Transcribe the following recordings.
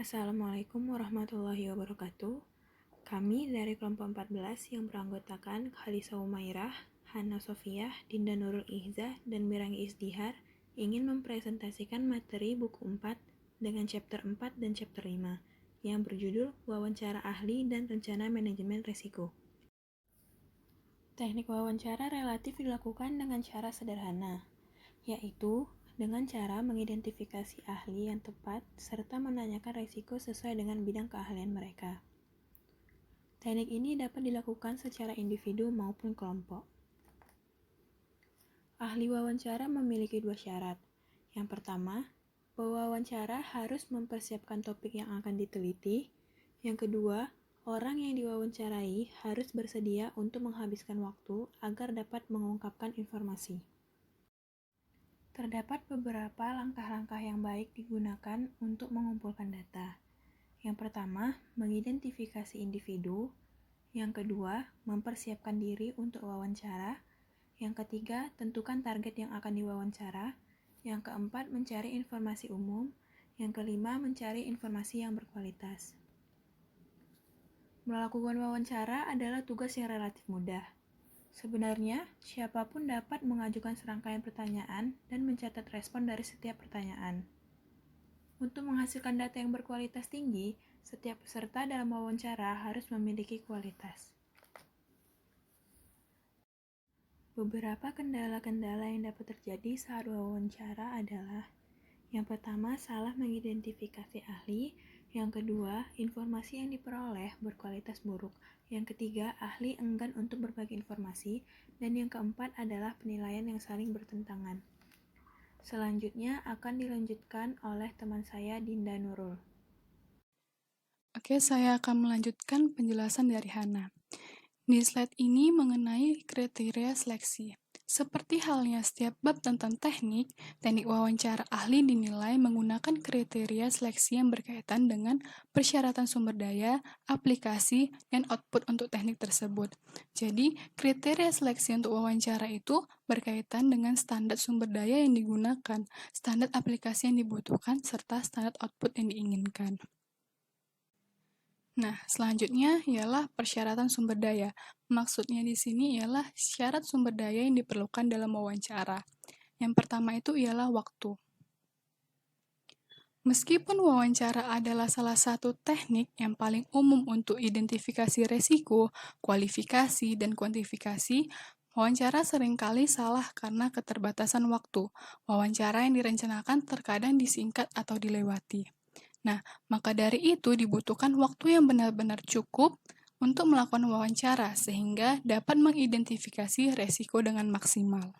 Assalamualaikum warahmatullahi wabarakatuh. Kami dari kelompok 14 yang beranggotakan Khalisa Umairah, Hana Sofiah, Dinda Nurul Ihzah, dan Mirangi Isdihar ingin mempresentasikan materi buku 4 dengan chapter 4 dan chapter 5 yang berjudul Wawancara Ahli dan Rencana Manajemen Risiko. Teknik wawancara relatif dilakukan dengan cara sederhana, yaitu dengan cara mengidentifikasi ahli yang tepat serta menanyakan risiko sesuai dengan bidang keahlian mereka. Teknik ini dapat dilakukan secara individu maupun kelompok. Ahli wawancara memiliki 2 syarat. Yang pertama, pewawancara harus mempersiapkan topik yang akan diteliti. Yang kedua, orang yang diwawancarai harus bersedia untuk menghabiskan waktu agar dapat mengungkapkan informasi. Terdapat beberapa langkah-langkah yang baik digunakan untuk mengumpulkan data. Yang pertama, mengidentifikasi individu. Yang kedua, mempersiapkan diri untuk wawancara. Yang ketiga, tentukan target yang akan diwawancara. Yang keempat, mencari informasi umum. Yang kelima, mencari informasi yang berkualitas. Melakukan wawancara adalah tugas yang relatif mudah. Sebenarnya, siapapun dapat mengajukan serangkaian pertanyaan dan mencatat respon dari setiap pertanyaan. Untuk menghasilkan data yang berkualitas tinggi, setiap peserta dalam wawancara harus memiliki kualitas. Beberapa kendala-kendala yang dapat terjadi saat wawancara adalah: yang pertama, salah mengidentifikasi ahli. Yang kedua, informasi yang diperoleh berkualitas buruk. Yang ketiga, ahli enggan untuk berbagi informasi. Dan yang keempat adalah penilaian yang saling bertentangan. Selanjutnya akan dilanjutkan oleh teman saya, Dinda Nurul. Oke, saya akan melanjutkan penjelasan dari Hana. Di slide ini mengenai kriteria seleksi. Seperti halnya setiap bab tentang teknik wawancara ahli dinilai menggunakan kriteria seleksi yang berkaitan dengan persyaratan sumber daya, aplikasi, dan output untuk teknik tersebut. Jadi, kriteria seleksi untuk wawancara itu berkaitan dengan standar sumber daya yang digunakan, standar aplikasi yang dibutuhkan, serta standar output yang diinginkan. Nah, selanjutnya ialah persyaratan sumber daya. Maksudnya di sini ialah syarat sumber daya yang diperlukan dalam wawancara. Yang pertama itu ialah waktu. Meskipun wawancara adalah salah satu teknik yang paling umum untuk identifikasi resiko, kualifikasi, dan kuantifikasi, wawancara seringkali salah karena keterbatasan waktu. Wawancara yang direncanakan terkadang disingkat atau dilewati. Nah, maka dari itu dibutuhkan waktu yang benar-benar cukup untuk melakukan wawancara sehingga dapat mengidentifikasi resiko dengan maksimal.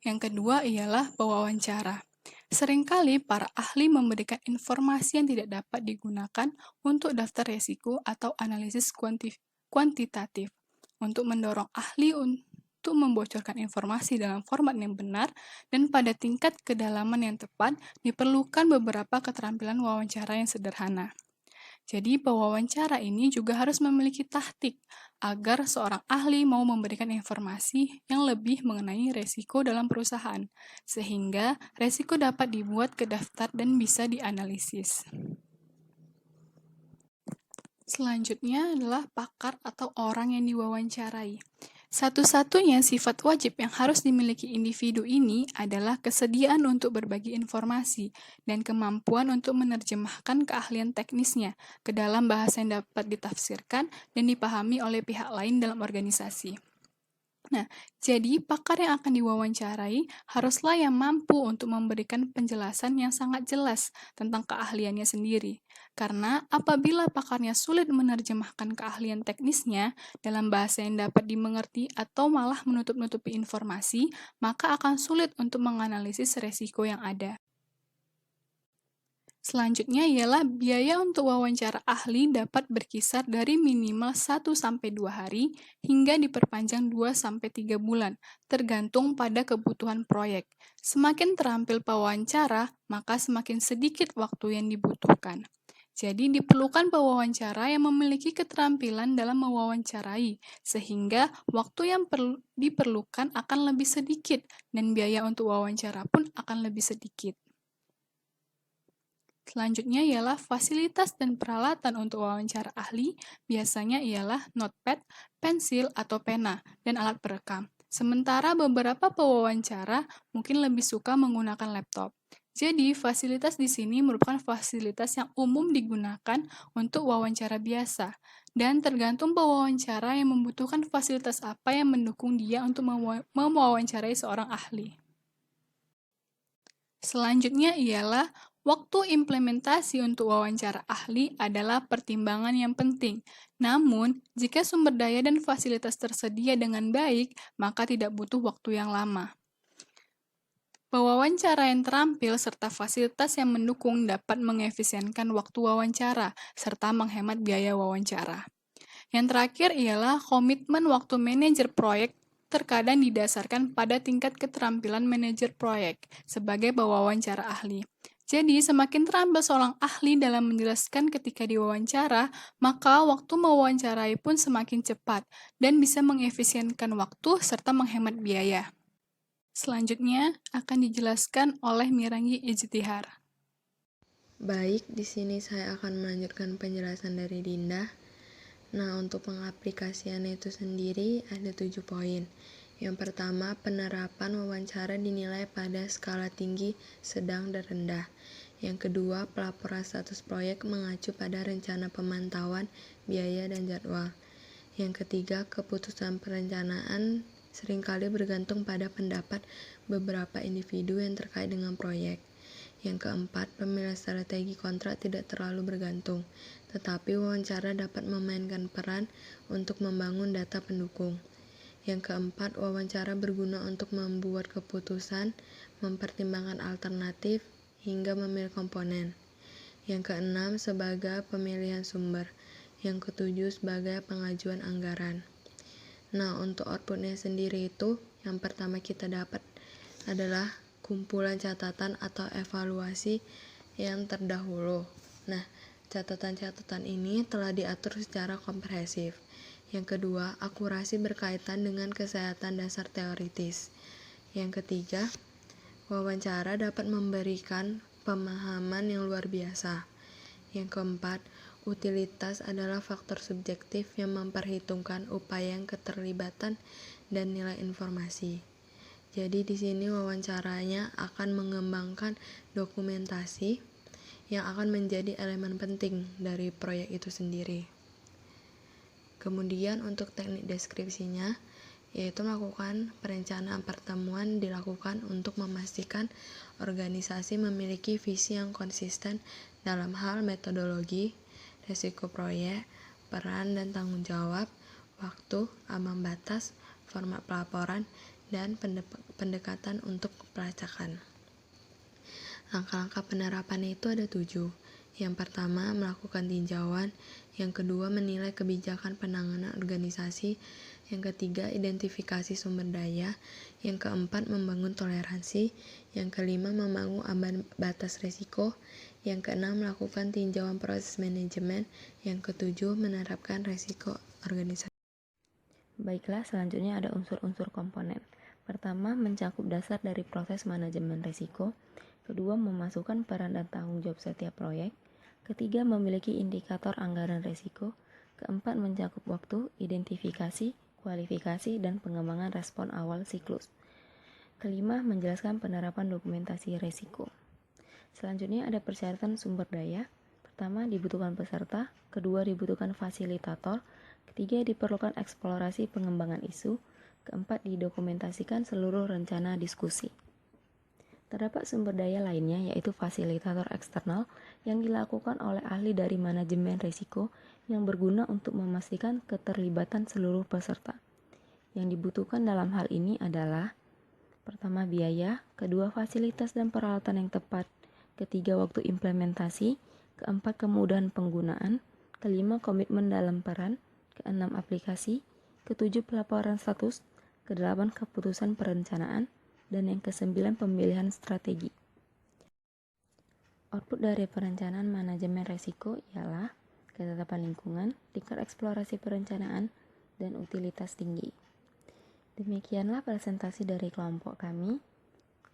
Yang kedua ialah pewawancara. Seringkali para ahli memberikan informasi yang tidak dapat digunakan untuk daftar resiko atau analisis kuantitatif untuk mendorong ahli untuk membocorkan informasi dalam format yang benar dan pada tingkat kedalaman yang tepat, diperlukan beberapa keterampilan wawancara yang sederhana. Jadi, pewawancara ini juga harus memiliki taktik agar seorang ahli mau memberikan informasi yang lebih mengenai resiko dalam perusahaan, sehingga resiko dapat dibuat ke daftar dan bisa dianalisis. Selanjutnya adalah pakar atau orang yang diwawancarai. Satu-satunya sifat wajib yang harus dimiliki individu ini adalah kesediaan untuk berbagi informasi dan kemampuan untuk menerjemahkan keahlian teknisnya ke dalam bahasa yang dapat ditafsirkan dan dipahami oleh pihak lain dalam organisasi. Nah, jadi pakar yang akan diwawancarai haruslah yang mampu untuk memberikan penjelasan yang sangat jelas tentang keahliannya sendiri. Karena apabila pakarnya sulit menerjemahkan keahlian teknisnya dalam bahasa yang dapat dimengerti atau malah menutup-nutupi informasi, maka akan sulit untuk menganalisis resiko yang ada. Selanjutnya ialah biaya untuk wawancara ahli dapat berkisar dari minimal 1-2 hari hingga diperpanjang 2-3 bulan, tergantung pada kebutuhan proyek. Semakin terampil pewawancara, maka semakin sedikit waktu yang dibutuhkan. Jadi diperlukan pewawancara yang memiliki keterampilan dalam mewawancarai, sehingga waktu yang diperlukan akan lebih sedikit dan biaya untuk wawancara pun akan lebih sedikit. Selanjutnya ialah fasilitas dan peralatan untuk wawancara ahli, biasanya ialah notepad, pensil, atau pena, dan alat perekam. Sementara beberapa pewawancara mungkin lebih suka menggunakan laptop. Jadi, fasilitas di sini merupakan fasilitas yang umum digunakan untuk wawancara biasa, dan tergantung pewawancara yang membutuhkan fasilitas apa yang mendukung dia untuk mewawancarai seorang ahli. Selanjutnya ialah waktu implementasi untuk wawancara ahli adalah pertimbangan yang penting. Namun, jika sumber daya dan fasilitas tersedia dengan baik, maka tidak butuh waktu yang lama. Pewawancara yang terampil serta fasilitas yang mendukung dapat mengefisienkan waktu wawancara serta menghemat biaya wawancara. Yang terakhir ialah komitmen waktu manajer proyek terkadang didasarkan pada tingkat keterampilan manajer proyek sebagai pewawancara ahli. Jadi, semakin terampil seorang ahli dalam menjelaskan ketika diwawancara, maka waktu mewawancarai pun semakin cepat dan bisa mengefisienkan waktu serta menghemat biaya. Selanjutnya akan dijelaskan oleh Mirangi Ijtihar. Baik, di sini saya akan melanjutkan penjelasan dari Dinda. Nah, untuk pengaplikasiannya itu sendiri ada 7 poin. Yang pertama, penerapan wawancara dinilai pada skala tinggi, sedang, dan rendah. Yang kedua, pelaporan status proyek mengacu pada rencana pemantauan, biaya, dan jadwal. Yang ketiga, keputusan perencanaan seringkali bergantung pada pendapat beberapa individu yang terkait dengan proyek. Yang keempat, pemilihan strategi kontrak tidak terlalu bergantung, tetapi wawancara dapat memainkan peran untuk membangun data pendukung. Yang keempat, wawancara berguna untuk membuat keputusan, mempertimbangkan alternatif, hingga memilih komponen. Yang keenam, sebagai pemilihan sumber. Yang ketujuh, sebagai pengajuan anggaran. Nah, untuk outputnya sendiri itu, yang pertama kita dapat adalah kumpulan catatan atau evaluasi yang terdahulu. Nah, catatan-catatan ini telah diatur secara komprehensif. Yang kedua, akurasi berkaitan dengan kesehatan dasar teoritis. Yang ketiga, wawancara dapat memberikan pemahaman yang luar biasa. Yang keempat, utilitas adalah faktor subjektif yang memperhitungkan upaya yang keterlibatan dan nilai informasi. Jadi di sini wawancaranya akan mengembangkan dokumentasi yang akan menjadi elemen penting dari proyek itu sendiri. Kemudian untuk teknik deskripsinya, yaitu melakukan perencanaan pertemuan dilakukan untuk memastikan organisasi memiliki visi yang konsisten dalam hal metodologi, risiko proyek, peran dan tanggung jawab, waktu, ambang batas, format pelaporan, dan pendekatan untuk pelacakan. Langkah-langkah penerapan itu ada 7. Yang pertama, melakukan tinjauan. Yang kedua, menilai kebijakan penanganan organisasi. Yang ketiga, identifikasi sumber daya. Yang keempat, membangun toleransi. Yang kelima, membangun ambang batas risiko. Yang keenam, melakukan tinjauan proses manajemen. Yang ketujuh, menerapkan risiko organisasi. Baiklah, selanjutnya ada unsur-unsur komponen. Pertama, mencakup dasar dari proses manajemen risiko. Kedua, memasukkan peran dan tanggung jawab setiap proyek. Ketiga, memiliki indikator anggaran risiko. Keempat, mencakup waktu, identifikasi, kualifikasi, dan pengembangan respon awal siklus. Kelima, menjelaskan penerapan dokumentasi risiko. Selanjutnya ada persyaratan sumber daya. Pertama, dibutuhkan peserta. Kedua, dibutuhkan fasilitator. Ketiga, diperlukan eksplorasi pengembangan isu. Keempat, didokumentasikan seluruh rencana diskusi. Terdapat sumber daya lainnya yaitu fasilitator eksternal yang dilakukan oleh ahli dari manajemen risiko yang berguna untuk memastikan keterlibatan seluruh peserta. Yang dibutuhkan dalam hal ini adalah: pertama, biaya, kedua, fasilitas dan peralatan yang tepat, ketiga, waktu implementasi, keempat, kemudahan penggunaan, kelima, komitmen dalam peran, keenam, aplikasi, ketujuh, pelaporan status, kedelapan, keputusan perencanaan, dan yang kesembilan, pemilihan strategi. Output dari perencanaan manajemen risiko ialah ketetapan lingkungan, tingkat eksplorasi perencanaan, dan utilitas tinggi. Demikianlah presentasi dari kelompok kami.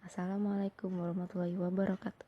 Assalamualaikum warahmatullahi wabarakatuh.